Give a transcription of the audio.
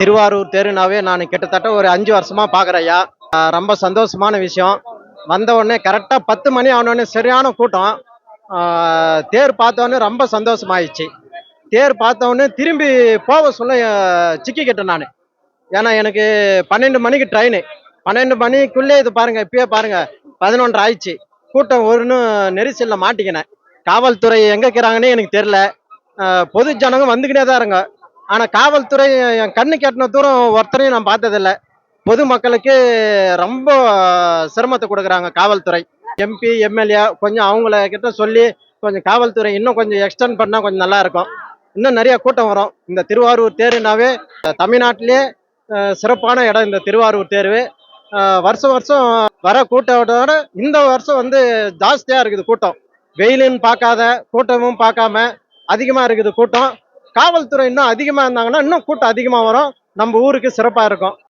திருவாரூர் தேருனாவே நான் கிட்டத்தட்ட ஒரு 5 வருஷமா பார்க்குறேன்யா. ரொம்ப சந்தோஷமான விஷயம். வந்த உடனே கரெக்டா 10 மணி ஆனோடனே சரியான கூட்டம். தேர் பார்த்தோன்னே ரொம்ப சந்தோஷமாயிடுச்சு. தேர் பார்த்தோன்னே திரும்பி போக சொல்ல சிக்கிக்கிட்டேன் நான். ஏன்னா எனக்கு 12 மணிக்கு ட்ரெயின். 12 மணிக்குள்ளே இது பாருங்க, இப்பயே பாருங்க 11:30 ஆயிடுச்சு. கூட்டம் ஒன்றும் நெரிசலில் மாட்டிக்கினேன். காவல்துறை எங்க இருக்கிறாங்கன்னே எனக்கு தெரியல. பொது ஜனங்க வந்துக்கிட்டே தான் இருங்க. ஆனா காவல்துறை என் கண்ணு கெட்டின தூரம் ஒருத்தரையும் நான் பார்த்ததில்ல. பொதுமக்களுக்கு ரொம்ப சிரமத்தை கொடுக்குறாங்க காவல்துறை. எம்பி, எம்எல்ஏ கொஞ்சம் அவங்கள கிட்ட சொல்லி கொஞ்சம் காவல்துறை இன்னும் கொஞ்சம் எக்ஸ்டெண்ட் பண்ணா கொஞ்சம் நல்லா இருக்கும். இன்னும் நிறைய கூட்டம் வரும். இந்த திருவாரூர் தேருனாவே தமிழ்நாட்டிலே சிறப்பான இடம் இந்த திருவாரூர் தேர்வு. வருஷம் வருஷம் வர கூட்டத்தோட இந்த வருஷம் வந்து ஜாஸ்தியா இருக்குது கூட்டம். வெயிலுன்னு பார்க்காத, கூட்டமும் பார்க்காம அதிகமா இருக்குது கூட்டம். காவல்துறை இன்னும் அதிகமா இருந்தாங்கன்னா இன்னும் கூட்டம் அதிகமா வரும். நம்ம ஊருக்கு சிறப்பா இருக்கும்.